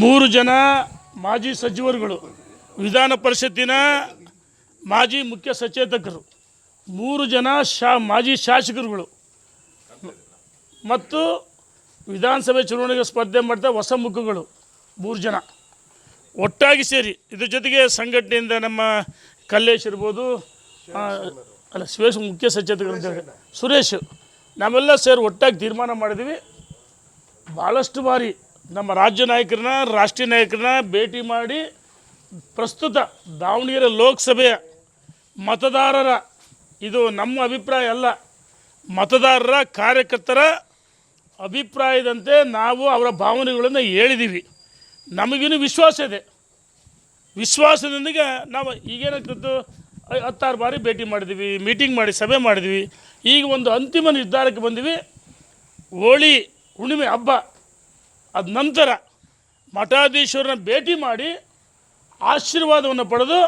3 ಜನ ಮಾಜಿ ಸಚಿವರುಗಳು, ವಿಧಾನ ಪರಿಷತ್ತಿನ ಮಾಜಿ ಮುಖ್ಯ ಸಚೇತಕರು, 3 ಜನ ಮಾಜಿ ಶಾಸಕರುಗಳು ಮತ್ತು ವಿಧಾನಸಭೆ ಚುನಾವಣೆಗೆ ಸ್ಪರ್ಧೆ ಮಾಡಿದ ಹೊಸ ಮುಖಗಳು 3 ಜನ ಒಟ್ಟಾಗಿ ಸೇರಿ, ಇದ್ರ ಜೊತೆಗೆ ಸಂಘಟನೆಯಿಂದ ನಮ್ಮ ಕಲ್ಲೇಶ್ ಇರ್ಬೋದು, ಅಲ್ಲ ಸುರೇಶ್ ಮುಖ್ಯ ಸಚೇತಕರು ಅಂತೇಳಿ ಸುರೇಶ್, ನಾವೆಲ್ಲ ಸೇರಿ ಒಟ್ಟಾಗಿ ತೀರ್ಮಾನ ಮಾಡಿದ್ವಿ. ಭಾಳಷ್ಟು ಬಾರಿ ನಮ್ಮ ರಾಜ್ಯ ನಾಯಕರನ್ನ, ರಾಷ್ಟ್ರೀಯ ನಾಯಕರನ್ನ ಭೇಟಿ ಮಾಡಿ ಪ್ರಸ್ತುತ ದಾವಣಗೆರೆ ಲೋಕಸಭೆಯ ಮತದಾರರ, ಇದು ನಮ್ಮ ಅಭಿಪ್ರಾಯ ಅಲ್ಲ, ಮತದಾರರ ಕಾರ್ಯಕರ್ತರ ಅಭಿಪ್ರಾಯದಂತೆ ನಾವು ಅವರ ಭಾವನೆಗಳನ್ನು ಹೇಳಿದ್ದೀವಿ. ನಮಗಿನ್ನೂ ವಿಶ್ವಾಸ ಇದೆ. ವಿಶ್ವಾಸದೊಂದಿಗೆ ನಾವು ಈಗೇನಾಗ್ತಿತ್ತು, 10 ಬಾರಿ ಭೇಟಿ ಮಾಡಿದ್ವಿ, ಮೀಟಿಂಗ್ ಮಾಡಿ ಸಭೆ ಮಾಡಿದ್ವಿ. ಈಗ ಒಂದು ಅಂತಿಮ ನಿರ್ಧಾರಕ್ಕೆ ಬಂದ್ವಿ. ಹೋಳಿ ಹುಣ್ಣಿಮೆ ಹಬ್ಬ ಅದ ನಂತರ ಮಠಾಧೀಶ್ವರನ ಭೇಟಿ ಮಾಡಿ ಆಶೀರ್ವಾದವನ್ನು ಪಡೆದು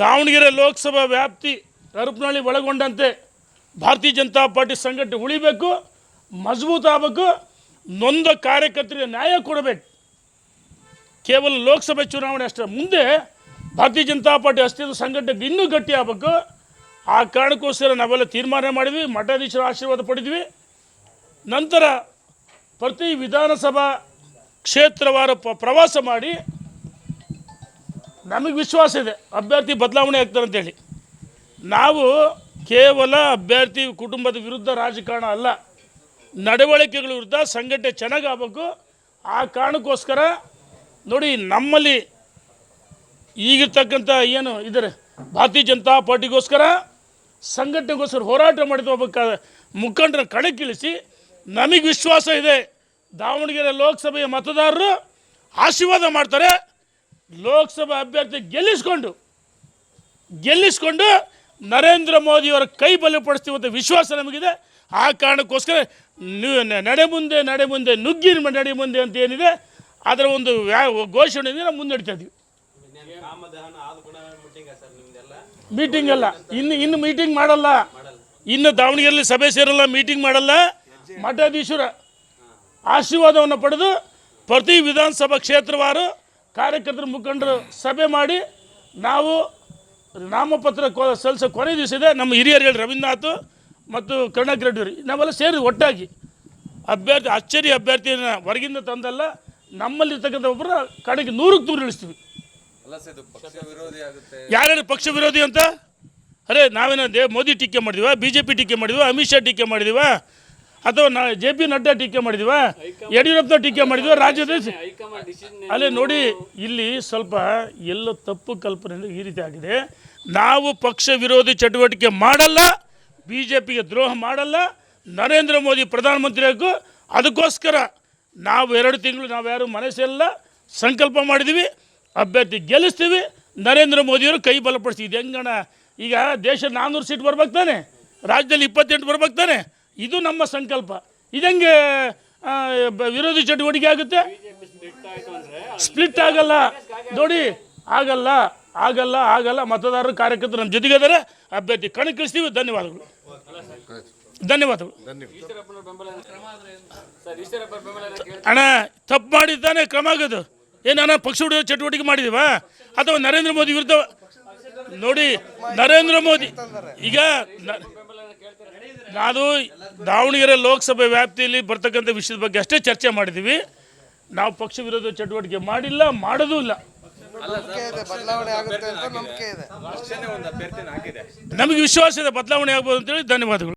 ದಾವಣಗೆರೆ ಲೋಕಸಭಾ ವ್ಯಾಪ್ತಿ ಹರಪನಹಳ್ಳಿ ಒಳಗೊಂಡಂತೆ ಭಾರತೀಯ ಜನತಾ ಪಾರ್ಟಿ ಸಂಘಟನೆ ಉಳಿಬೇಕು, ಮಜಬೂತ್ ಆಗಬೇಕು, ನೊಂದ ಕಾರ್ಯಕರ್ತರಿಗೆ ನ್ಯಾಯ ಕೊಡಬೇಕು. ಕೇವಲ ಲೋಕಸಭೆ ಚುನಾವಣೆ ಅಷ್ಟೇ, ಮುಂದೆ ಭಾರತೀಯ ಜನತಾ ಪಾರ್ಟಿ ಅಸ್ತಿತ್ವ ಸಂಘಟನೆಗೆ ಇನ್ನೂ ಗಟ್ಟಿ ಆಗಬೇಕು. ಆ ಕಾರಣಕ್ಕೋಸ್ಕರ ನಾವೆಲ್ಲ ತೀರ್ಮಾನ ಮಾಡಿದ್ವಿ, ಮಠಾಧೀಶರ ಆಶೀರ್ವಾದ ಪಡೆದ್ವಿ. ನಂತರ ಪ್ರತಿ ವಿಧಾನಸಭಾ ಕ್ಷೇತ್ರವಾರ ಪ್ರವಾಸ ಮಾಡಿ ನಮಗೆ ವಿಶ್ವಾಸ ಇದೆ ಅಭ್ಯರ್ಥಿ ಬದಲಾವಣೆ ಆಗ್ತಾರೆ ಅಂತೇಳಿ. ನಾವು ಕೇವಲ ಅಭ್ಯರ್ಥಿ ಕುಟುಂಬದ ವಿರುದ್ಧ ರಾಜಕಾರಣ ಅಲ್ಲ, ನಡವಳಿಕೆಗಳ ವಿರುದ್ಧ ಸಂಘಟನೆ ಚೆನ್ನಾಗಾಗಬೇಕು. ಆ ಕಾರಣಕ್ಕೋಸ್ಕರ ನೋಡಿ, ನಮ್ಮಲ್ಲಿ ಈಗಿರ್ತಕ್ಕಂಥ ಏನು ಇದ್ದಾರೆ ಭಾರತೀಯ ಜನತಾ ಪಾರ್ಟಿಗೋಸ್ಕರ ಸಂಘಟನೆಗೋಸ್ಕರ ಹೋರಾಟ ಮಾಡಿದ ಒಬ್ಬ ಮುಖಂಡರ ಕಣಕ್ಕಿಳಿಸಿ, ನಮಗೆ ವಿಶ್ವಾಸ ಇದೆ ದಾವಣಗೆರೆ ಲೋಕಸಭೆಯ ಮತದಾರರು ಆಶೀರ್ವಾದ ಮಾಡ್ತಾರೆ. ಲೋಕಸಭಾ ಅಭ್ಯರ್ಥಿ ಗೆಲ್ಲಿಸ್ಕೊಂಡು ನರೇಂದ್ರ ಮೋದಿಯವರ ಕೈ ಬಲಪಡಿಸ್ತೀವಂಥ ವಿಶ್ವಾಸ ನಮಗಿದೆ. ಆ ಕಾರಣಕ್ಕೋಸ್ಕರ ನಡೆ ಮುಂದೆ ನುಗ್ಗಿ ನಡೆ ಮುಂದೆ ಅಂತ ಏನಿದೆ ಅದರ ಒಂದು ಘೋಷಣೆಯಿಂದ ನಾವು ಮುನ್ನಡೀತಾ ಇದ್ದೀವಿ. ಮೀಟಿಂಗ್ ಅಲ್ಲ, ಇನ್ನು ಮೀಟಿಂಗ್ ಮಾಡಲ್ಲ, ಇನ್ನು ದಾವಣಗೆರೆಯಲ್ಲಿ ಸಭೆ ಸೇರಲ್ಲ, ಮೀಟಿಂಗ್ ಮಾಡಲ್ಲ. ಮಠಾಧೀಶರ ಆಶೀರ್ವಾದವನ್ನು ಪಡೆದು ಪ್ರತಿ ವಿಧಾನಸಭಾ ಕ್ಷೇತ್ರವಾರು ಕಾರ್ಯಕರ್ತರ ಮುಖಂಡರು ಸಭೆ ಮಾಡಿ ನಾವು ನಾಮಪತ್ರ ಸಲ್ಲಿಸೋ ಕೊನೆ ದಿವಸ ಇದೆ. ನಮ್ಮ ಹಿರಿಯರು ಹೇಳಿ ರವೀಂದ್ರನಾಥ್ ಮತ್ತು ಕರುಣಾಕರ್ ರೆಡ್ಡಿ ನಾವೆಲ್ಲ ಸೇರಿ ಒಟ್ಟಾಗಿ ಅಭ್ಯರ್ಥಿಯನ್ನು ಹೊರಗಿಂದ ತಂದಲ್ಲ, ನಮ್ಮಲ್ಲಿರ್ತಕ್ಕಂಥ ಒಬ್ಬರ ಕಡೆಗೆ 100ಕ್ಕೆ 100 ಇಳಿಸ್ತೀವಿ. ಯಾರ್ಯಾರು ಪಕ್ಷ ವಿರೋಧಿ ಅಂತ? ಅರೆ ನಾವೇನ ಮೋದಿ ಟೀಕೆ ಮಾಡಿದೀವ, BJP ಟೀಕೆ ಮಾಡಿದೀವ, ಅಮಿತ್ ಶಾ ಟೀಕೆ ಮಾಡಿದೀವ, ಅಥವಾ JP ನಡ್ಡಾ ಟೀಕೆ ಮಾಡಿದೀವ, ಯಡಿಯೂರಪ್ಪ ಟೀಕೆ ಮಾಡಿದೀವ, ರಾಜ್ಯದ ಅಲ್ಲೇ ನೋಡಿ, ಇಲ್ಲಿ ಸ್ವಲ್ಪ ಎಲ್ಲ ತಪ್ಪು ಕಲ್ಪನೆ ಈ ರೀತಿ ಆಗಿದೆ. ನಾವು ಪಕ್ಷ ವಿರೋಧಿ ಚಟುವಟಿಕೆ ಮಾಡಲ್ಲ, BJPಗೆ ದ್ರೋಹ ಮಾಡಲ್ಲ, ನರೇಂದ್ರ ಮೋದಿ ಪ್ರಧಾನಮಂತ್ರಿ ಆಗು. ಅದಕ್ಕೋಸ್ಕರ ನಾವು 2 ತಿಂಗಳು ನಾವ್ಯಾರು ಮನೆ ಸೇರಲ್ಲ, ಸಂಕಲ್ಪ ಮಾಡಿದ್ದೀವಿ, ಅಭ್ಯರ್ಥಿ ಗೆಲ್ಲಿಸ್ತೀವಿ, ನರೇಂದ್ರ ಮೋದಿಯವರು ಕೈ ಬಲಪಡಿಸ್ತೀವಿ. ಇದು ಹೆಂಗಣ, ಈಗ ದೇಶ 400 ಸೀಟ್ ಬರ್ಬೇಕು ತಾನೆ, ರಾಜ್ಯದಲ್ಲಿ 28 ಬರ್ಬೇಕು ತಾನೆ, ಇದು ನಮ್ಮ ಸಂಕಲ್ಪ. ಇದಂಗೆ ವಿರೋಧಿ ಚಟುವಟಿಕೆ ಆಗುತ್ತೆ? ಸ್ಪ್ಲಿಟ್ ಆಗಲ್ಲ ನೋಡಿ, ಆಗಲ್ಲ. ಮತದಾರರು ಕಾರ್ಯಕರ್ತರು ನಮ್ಮ ಜೊತೆಗಿದ್ದಾರೆ, ಅಭ್ಯರ್ಥಿ ಕಣಕ್ಕಿಳಿಸ್ತೀವಿ. ಧನ್ಯವಾದಗಳು. ಅಣ್ಣ, ತಪ್ಪು ಮಾಡಿದ್ದಾನೆ ಕ್ರಮ ಆಗೋದು. ಏನಣ್ಣ ಪಕ್ಷ ವಿರೋಧ ಚಟುವಟಿಕೆ ಮಾಡಿದೀವ ಅಥವಾ ನರೇಂದ್ರ ಮೋದಿ ವಿರುದ್ಧ? ನೋಡಿ, ನರೇಂದ್ರ ಮೋದಿ ಈಗ ನಾನು ದಾವಣಗೆರೆ ಲೋಕಸಭೆ ವ್ಯಾಪ್ತಿಯಲ್ಲಿ ಬರ್ತಕ್ಕಂಥ ವಿಷಯದ ಬಗ್ಗೆ ಅಷ್ಟೇ ಚರ್ಚೆ ಮಾಡಿದ್ದೀವಿ. ನಾವು ಪಕ್ಷ ವಿರೋಧ ಚಟುವಟಿಕೆ ಮಾಡಿಲ್ಲ, ಮಾಡೋದೂ ಇಲ್ಲ. ನಮಗೆ ವಿಶ್ವಾಸ ಇದೆ ಬದಲಾವಣೆ ಆಗ್ಬೋದು ಅಂತೇಳಿ. ಧನ್ಯವಾದಗಳು.